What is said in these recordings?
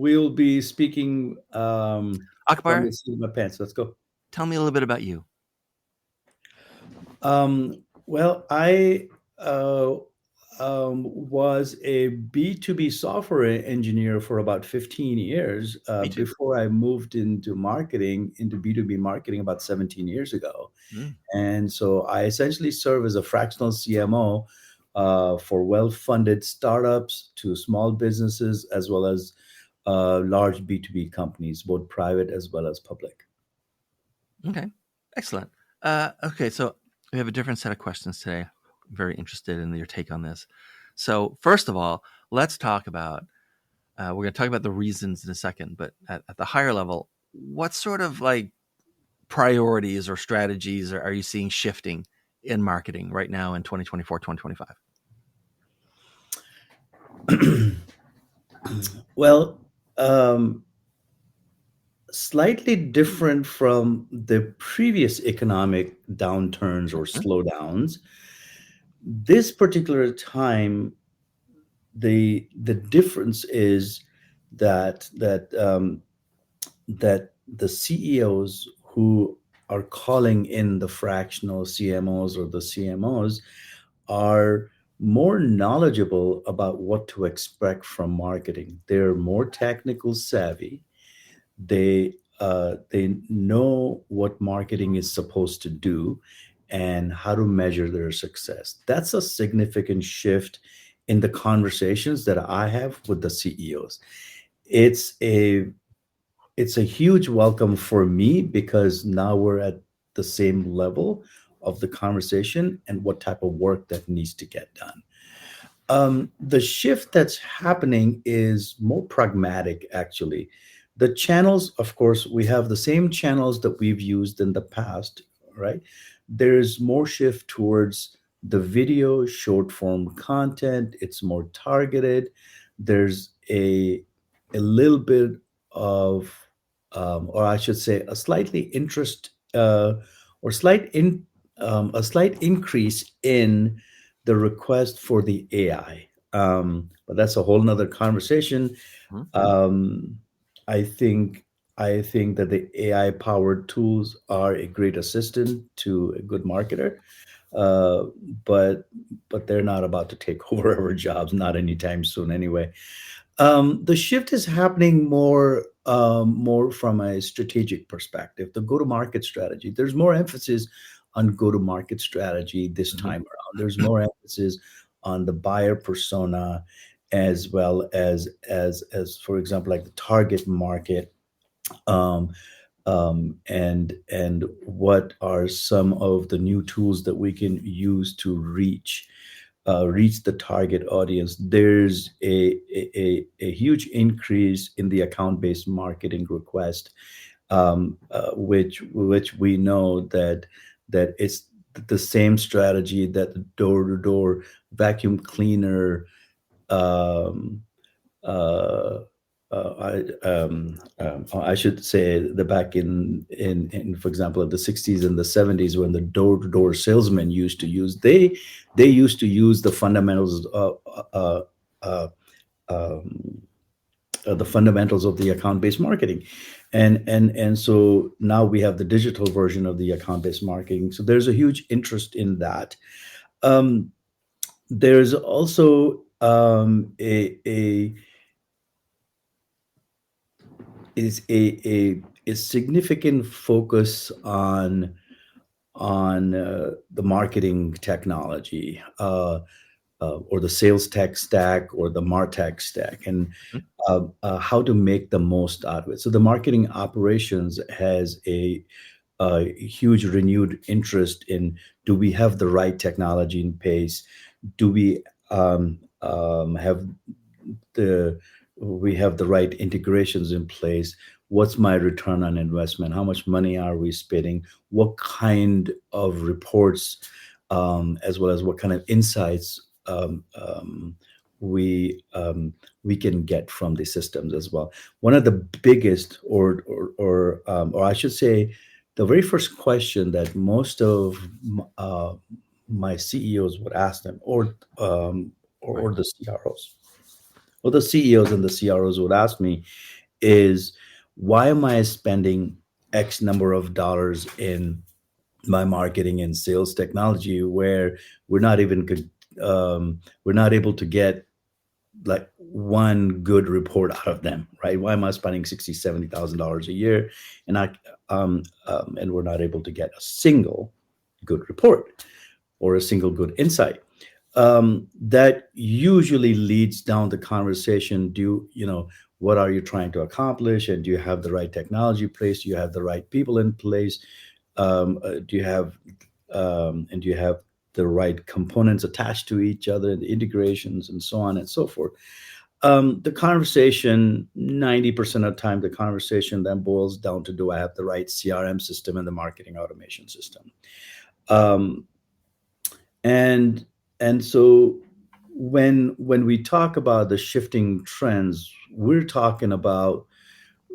we'll be speaking from Akbar, the seat of my pants. Let's go. tell me a little bit about you. Well, I uh, was a B2B software engineer for about 15 years Me too. before I moved into marketing, into B2B marketing about 17 years ago. Mm, And so I essentially serve as a fractional CMO for well-funded startups to small businesses, as well as large B2B companies, both private as well as public. okay, excellent. Okay, so we have a different set of questions today. I'm very interested in your take on this. So, first of all, let's talk about. We're going to talk about the reasons in a second, but at the higher level, what sort of like priorities or strategies are you seeing shifting in marketing right now in 2024, 2025? Well, um, slightly different from the previous economic downturns or Mhm. slowdowns. This particular time, the difference is that the CEOs who are calling in the fractional CMOs or the CMOs are more knowledgeable about what to expect from marketing. They're more technical savvy. They know what marketing is supposed to do and how to measure their success. That's a significant shift in the conversations that I have with the CEOs. It's a it's a huge welcome for me because now we're at the same level of the conversation and what type of work that needs to get done. The shift that's happening is more pragmatic, actually. The channels, of course, we have the same channels that we've used in the past, right? There's more shift towards the video, short form content. It's more targeted. There's a little bit of, or I should say, a slightly interest or a slight increase in the request for the AI. But that's a whole nother conversation. Mhm. Um, I think I think that the AI powered tools are a great assistant to a good marketer, uh, but but they're not about to take over our jobs, not anytime soon, anyway. The shift is happening more from a strategic perspective. The go-to-market strategy. There's more emphasis on go-to-market strategy this Mhm. time around. There's more emphasis on the buyer persona, as well as for example, like the target market. Um, and what are some of the new tools that we can use to reach the target audience. There's a huge increase in the account-based marketing request, which we know that it's the same strategy that the door-to-door vacuum cleaner um, uh, I should say the back in for example, the 60s and the 70s, when the door-to-door salesmen used to use, they used to use uh, um, the fundamentals of the account-based marketing, and so now we have the digital version of the account-based marketing. So there's a huge interest in that. Um, there's also a is a significant focus on the marketing technology, or the sales tech stack or the martech stack, and Mhm. how to make the most out of it. So the marketing operations has a huge renewed interest in, do we have the right technology in place? Do have the we have the right integrations in place? What's my return on investment? How much money are we spending? What kind of reports, as well as what kind of insights, we we can get from the systems as well. One of the biggest, or I should say, the very first question that most of my CEOs would ask them, or Right. the CROs, What the CEOs and the CROs would ask me is, why am I spending X number of dollars in my marketing and sales technology where we're not even we're not able to get like one good report out of them, right? Why am I spending 60, $70,000 a year and we're not able to get a single good report or a single good insight? That usually leads down the conversation. What are you trying to accomplish? And do you have the right technology placed? Do you have the right people in place? Do you have and do you have the right components attached to each other, the integrations and so on and so forth? The conversation, 90% of the time, the conversation then boils down to, do I have the right CRM system and the marketing automation system? Um, and and so when we talk about the shifting trends, we're talking about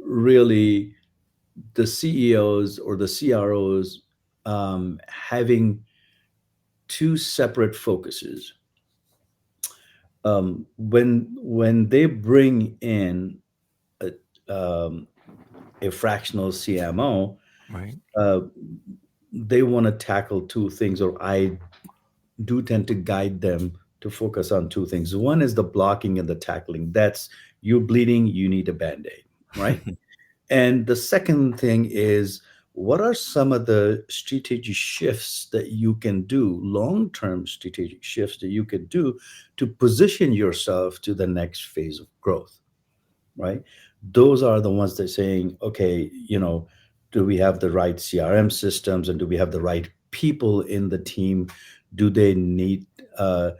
really the CEOs or the CROs having two separate focuses. When they bring in a, um, a fractional CMO, Right. uh, they want to tackle two things, or I do tend to guide them to focus on two things. One is the blocking and the tackling. That's, you bleeding, you need a band aid, right? And the second thing is, what are some of the strategic shifts that you can do, long term strategic shifts that you can do to position yourself to the next phase of growth, right? Those are the ones that saying, okay, do we have the right CRM systems and do we have the right people in the team? Do they need uh,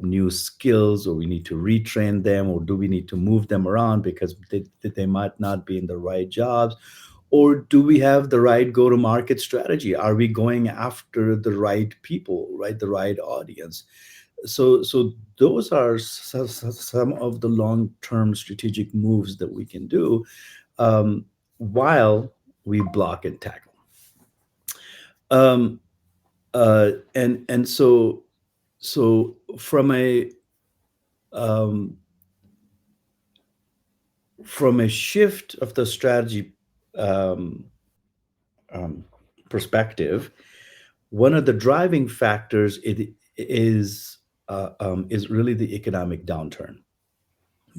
new skills, or we need to retrain them, or do we need to move them around because they might not be in the right jobs? Or do we have the right go to market strategy? Are we going after the right people, right? The right audience? So those are some of the long term strategic moves that we can do, while we block and tackle. um, and so um, from a shift of the strategy um, um, perspective, one of the driving factors is really the economic downturn,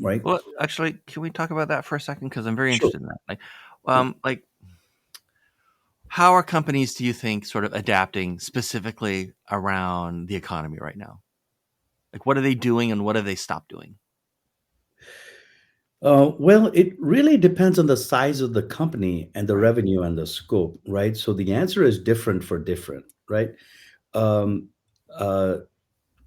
right? Well, actually, can we talk about that for a second? Because I'm very Sure. interested in that. Yeah. Like, how are companies, do you think, sort of adapting specifically around the economy right now? Like, what are they doing and what have they stopped doing? Well, it really depends on the size of the company and the Right. revenue and the scope, right? So the answer is different for different, right? Um, uh,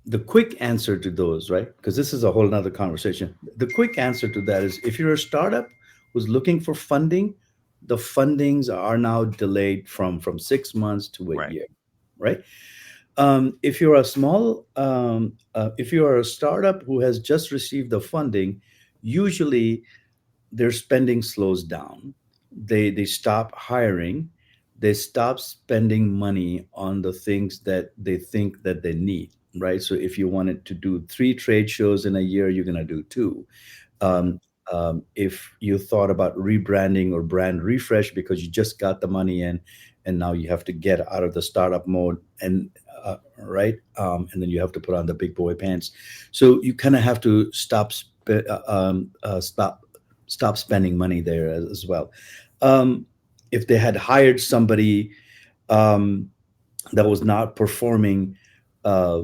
the quick answer to those, right? Because this is a whole nother conversation. The quick answer to that is, if you're a startup who's looking for funding, the fundings are now delayed from 6 months to a Right. year, right? If you are a startup who has just received the funding, usually their spending slows down. They stop hiring. They stop spending money on the things that they think that they need, right? So if you wanted to do 3 trade shows in a year, you're going to do two. Mm-hmm. If you thought about rebranding or brand refresh because you just got the money in and now you have to get out of the startup mode, and right, and then you have to put on the big boy pants, so you kind of have to stop spending money there as well. If they had hired somebody that was not performing, uh,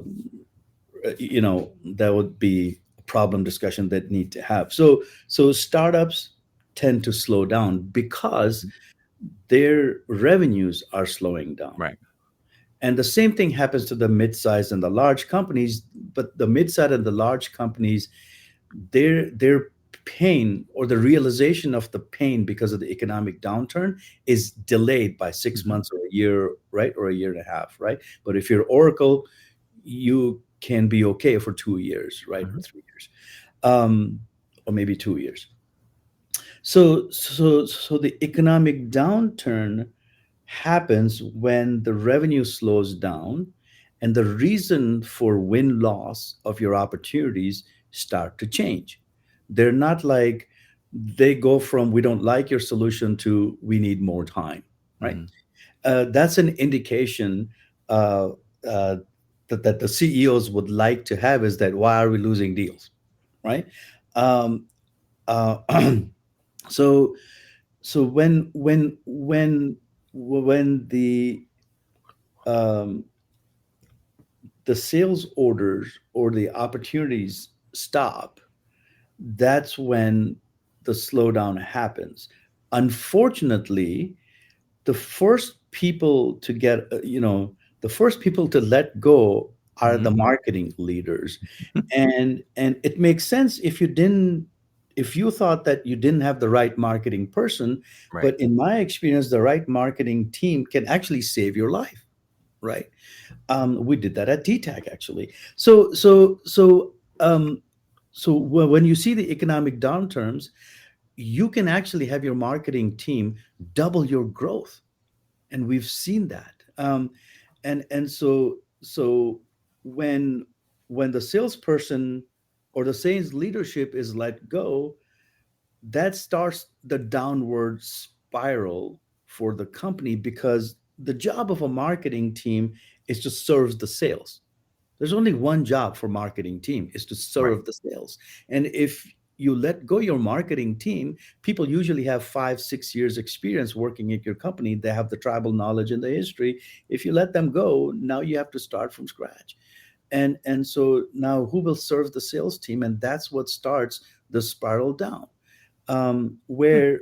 that would be a problem discussion that need to have. So startups tend to slow down because their revenues are slowing down. Right. And the same thing happens to the mid-sized and the large companies, but the mid-sized and the large companies, their pain, or the realization of the pain because of the economic downturn, is delayed by six Mm-hmm. months or a year, right? Or a year and a half, right? But if you're Oracle, you can be okay for 2 years, right? Or Mm-hmm. 3 years, um, or maybe 2 years. So the economic downturn happens when the revenue slows down and the reason for win loss of your opportunities start to change. They're not like they go from we don't like your solution to we need more time, right? Hmm. That's an indication uh, uh, that the CEOs would like to have is that why are we losing deals, right? Um, uh, so so when um, the sales orders or the opportunities stop, that's when the slowdown happens. Unfortunately, the first people to get the first people to let go are Hmm. the marketing leaders, and it makes sense if you thought that you didn't have the right marketing person, Right. but in my experience the right marketing team can actually save your life, right? We did that at DTAC actually. When you see the economic downturns, you can actually have your marketing team double your growth, and we've seen that. And so when when the salesperson or the sales leadership is let go, that starts the downward spiral for the company, because the job of a marketing team is to serve the sales. There's only one job for marketing team, is to Right. serve the sales. And if you let go your marketing team, people usually have 5 6 years experience working at your company. They have the tribal knowledge and the history. If you let them go, now you have to start from scratch. And so now who will serve the sales team? And that's what starts the spiral down, Hmm. where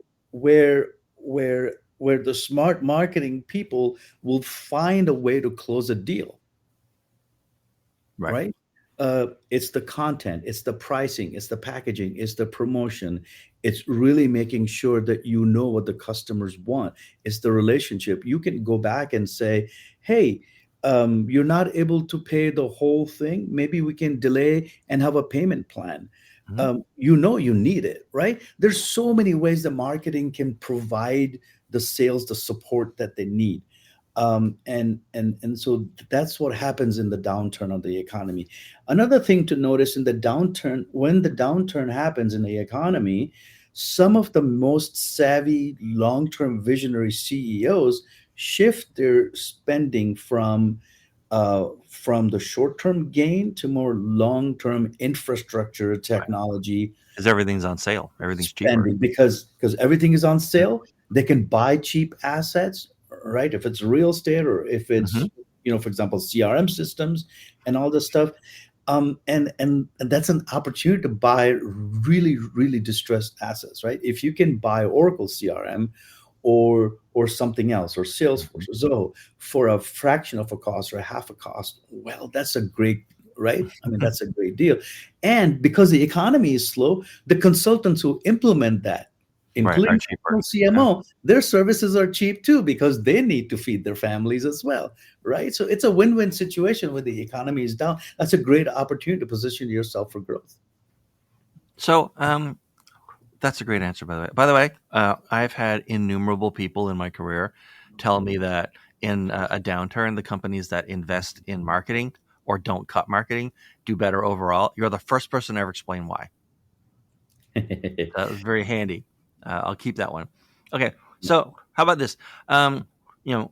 the smart marketing people will find a way to close a deal, Right. right? It's the content, it's the pricing, it's the packaging, it's the promotion. It's really making sure that you know what the customers want. It's the relationship. You can go back and say, hey, you're not able to pay the whole thing. Maybe we can delay and have a payment plan. Hmm. You need it, right? There's so many ways that marketing can provide the sales the support that they need. And so that's what happens in the downturn of the economy. Another thing to notice in the downturn, when the downturn happens in the economy, some of the most savvy long-term visionary CEOs shift their spending from the short-term gain to more long-term infrastructure Right. technology Because everything's on sale. Everything's cheaper. spending, because everything is on sale. They can buy cheap assets, right? If it's real estate or if Hmm. it's, for example, CRM systems and all this stuff. And that's an opportunity to buy really, really distressed assets, right? If you can buy Oracle CRM or something else, or Hmm. Salesforce or Zoho, for a fraction of a cost or a half a cost, well, that's a great, right? I mean, that's a great deal. And because the economy is slow, the consultants who implement that, Right. Are including cheaper. Yeah. CMO, their services are cheap too, because they need to feed their families as well, right? So it's a win-win situation when the economy is down. That's a great opportunity to position yourself for growth. So, that's a great answer, by the way. By the way, I've had innumerable people in my career tell me that in a downturn, the companies that invest in marketing or don't cut marketing do better overall. You're the first person to ever explain why. That was very handy. I'll keep that one. Okay, so how about this? You've been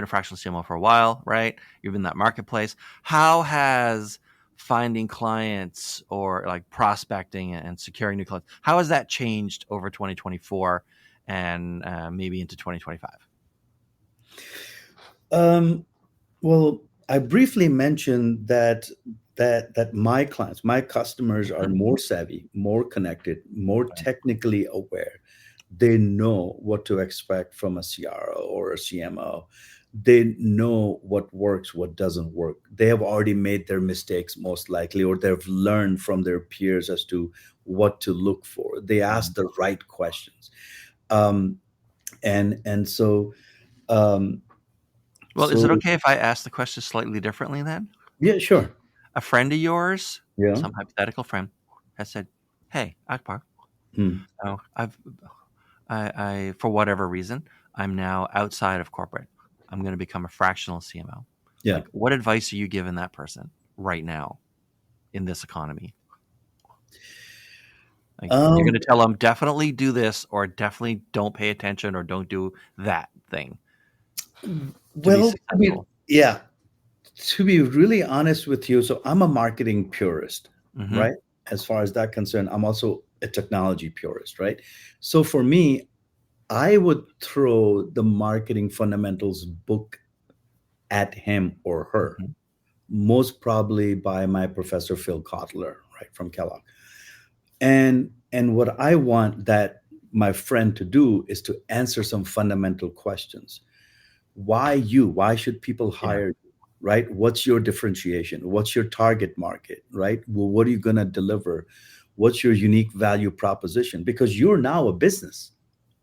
a fractional CMO for a while, right? You've been in that marketplace. How has finding clients or like prospecting and securing new clients, how has that changed over 2024 and maybe into 2025? um, Well, I briefly mentioned that my clients, my customers are Mhm. more savvy, more connected, more technically aware. They know what to expect from a CRO or a CMO. They know what works, what doesn't work. They have already made their mistakes most likely, or they've learned from their peers as to what to look for. They ask Mhm. the right questions. Um, and um, Well, is it so okay if I ask the question slightly differently then? yeah, sure. A friend of yours, Yeah. some hypothetical friend, has said, "Hey, Akbar, Hmm. I've for whatever reason, I'm now outside of corporate. I'm going to become a fractional CMO. Yeah. Like, what advice are you giving that person right now in this economy?" Like you're going to Um, tell them definitely do this, or definitely don't pay attention, or don't do that thing to be well, successful. yeah, to be really honest with you, so I'm a marketing purist, Hmm. right? As far as that concerned, I'm also a technology purist, right? So for me, I would throw the marketing fundamentals book at him or her, Hmm. most probably by my professor Phil Kotler, right, from Kellogg. And what I want that my friend to do is to answer some fundamental questions. Why you? Why should people Yeah. hire you? Right? What's your differentiation? What's your target market? Right? Well, what are you going to deliver? What's your unique value proposition? Because you're now a business,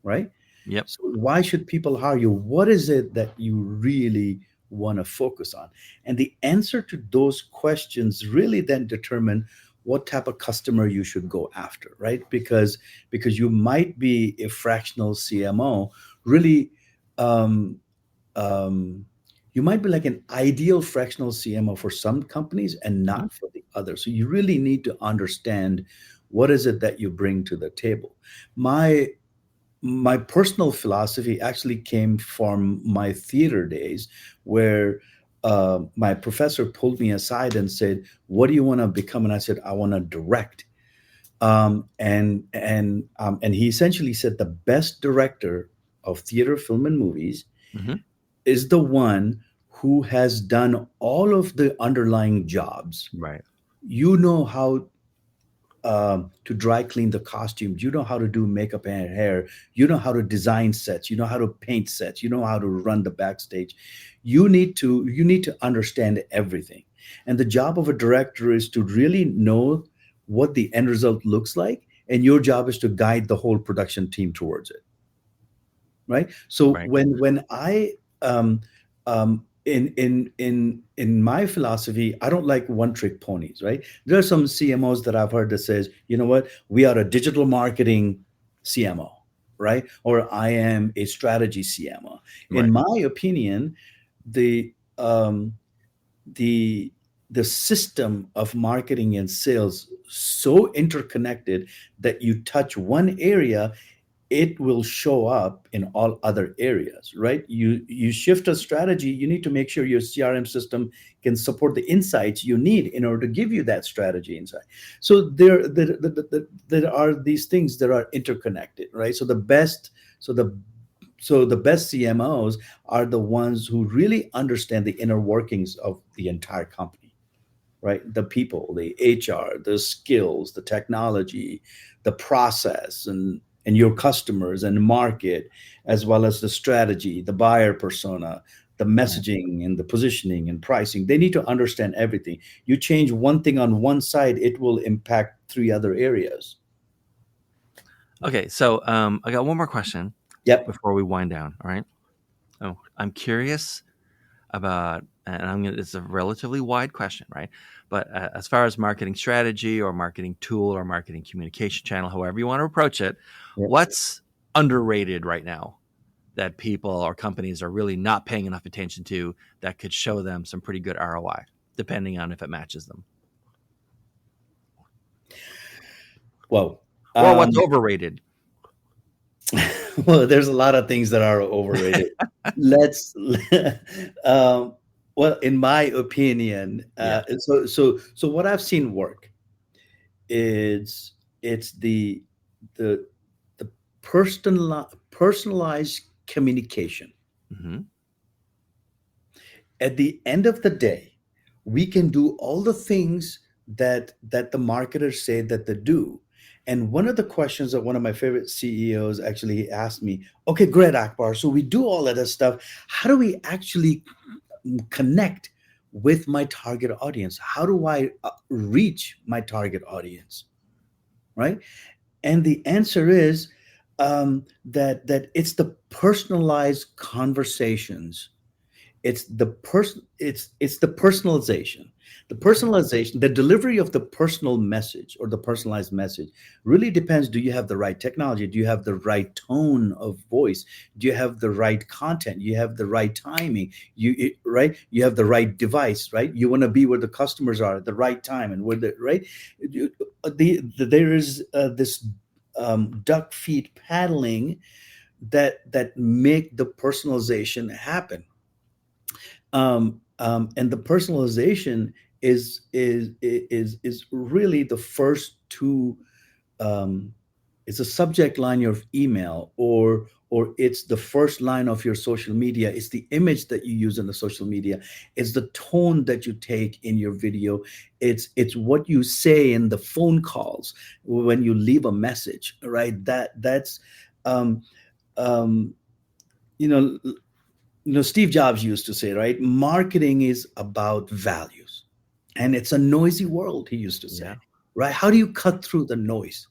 right? Yep. So why should people hire you? What is it that you really want to focus on? And the answer to those questions really then determine what type of customer you should go after, right? Because you might be a fractional CMO, really um, um, you might be like an ideal fractional CMO for some companies and Hmm. not for the others. So you really need to understand what is it that you bring to the table. My personal philosophy actually came from my theater days, where my professor pulled me aside and said, "What do you want to become?" And I said, "I want to direct." And he essentially said the best director of theater, film, and movies Hmm. is the one who has done all of the underlying jobs. Right. You know how to dry clean the costumes. You know how to do makeup and hair. You know how to design sets. You know how to paint sets. You know how to run the backstage. You need to understand everything. And the job of a director is to really know what the end result looks like, and your job is to guide the whole production team towards it, right? So Right. when I in my philosophy, I don't like one trick ponies, right? There are some CMOs that I've heard that says, you know what, we are a digital marketing CMO, right? Or I am a strategy CMO. In Right. my opinion, the the the system of marketing and sales so interconnected that you touch one area, it will show up in all other areas, right? You shift a strategy, you need to make sure your CRM system can support the insights you need in order to give you that strategy insight. So there are these things that are interconnected, right? So the best CMOs are the ones who really understand the inner workings of the entire company, right? The people, the HR, the skills, the technology, the process, and your customers and market, as well as the strategy, the buyer persona, the Right. messaging and the positioning and pricing. They need to understand everything. You change one thing on one side, it will impact three other areas. Okay. So I got one more question Yep. before we wind down. All right. Oh, I'm curious about, and it's a relatively wide question, right? But as far as marketing strategy or marketing tool or marketing communication channel, however you want to approach it, Yep. what's underrated right now that people or companies are really not paying enough attention to that could show them some pretty good ROI, depending on if it matches them, Well, or what's um, overrated? well, there's a lot of things that are overrated. Let's, um, well, in my opinion, Yeah. so what I've seen work is it's the the personalized communication. Hmm. At the end of the day, we can do all the things that the marketers say that they do. And one of the questions that one of my favorite CEOs actually asked me, okay, great, Akbar. So we do all of this stuff. How do we actually connect with my target audience? How do I reach my target audience? Right. And the answer is that it's the personalized conversations. It's the person. It's the personalization. The personalization, the delivery of the personal message or the personalized message really depends. Do you have the right technology? Do you have the right tone of voice? Do you have the right content? You have the right timing. Right. You have the right device. Right. You want to be where the customers are at the right time and where the right. There is this duck feet paddling that make the personalization happen. And the personalization is really the first two. Um, it's a subject line of email, or it's the first line of your social media. It's the image that you use in the social media. It's the tone that you take in your video. It's what you say in the phone calls when you leave a message, right? That's um, um, you know Steve Jobs used to say, right, marketing is about values, and it's a noisy world, he used to say. Yeah. Right, how do you cut through the noise?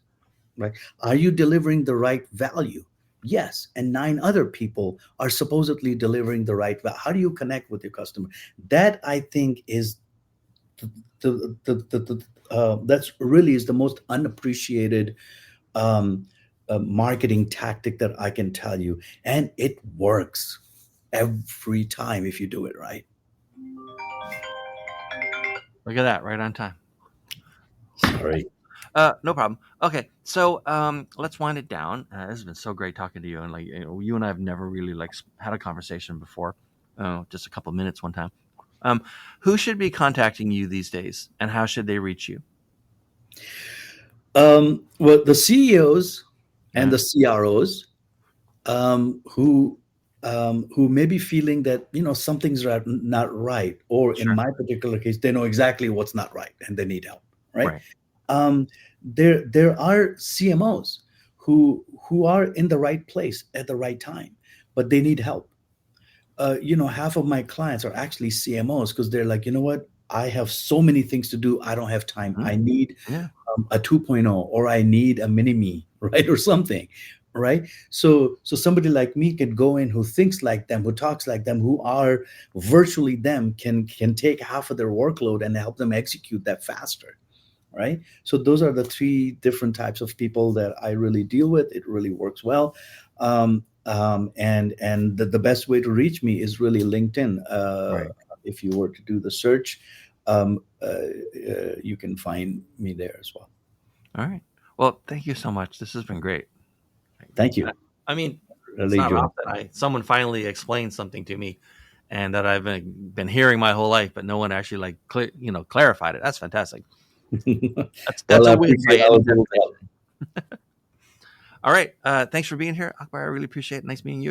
Right, are you delivering the right value? Yes, and nine other people are supposedly delivering the right value. How do you connect with your customer? That, I think, is that's really is the most unappreciated um, marketing tactic that I can tell you, and it works every time if you do it right. Look at that, right on time. Sorry. No problem. Okay, so let's wind it down. This has been so great talking to you, and you and I have never really had a conversation before. Just a couple minutes one time. Um, who should be contacting you these days, and how should they reach you? Well, the CEOs and Yeah, the CROs, who may be feeling that something's not right, or in sure. my particular case, they know exactly what's not right and they need help. Right. Right. There are CMOs who are in the right place at the right time, but they need help. Half of my clients are actually CMOs because they're like, you know what? I have so many things to do. I don't have time. Mhm. I need Yeah. a 2.0, or I need a mini me, right? Or something, right? So somebody like me can go in who thinks like them, who talks like them, who are virtually them, can take half of their workload and help them execute that faster, right? So those are the three different types of people that I really deal with. It really works well. And the best way to reach me is really LinkedIn. Right. If you were to do the search, you can find me there as well. All right. Well, thank you so much. This has been great. Thank you. I mean, it's Really not enjoyed. often someone finally explains something to me, and that I've been hearing my whole life, but no one actually clarified it. That's fantastic. That's Well, I a win by appreciate I any was able to help. definition. All right. Thanks for being here, Akbar. I really appreciate it. Nice meeting you again.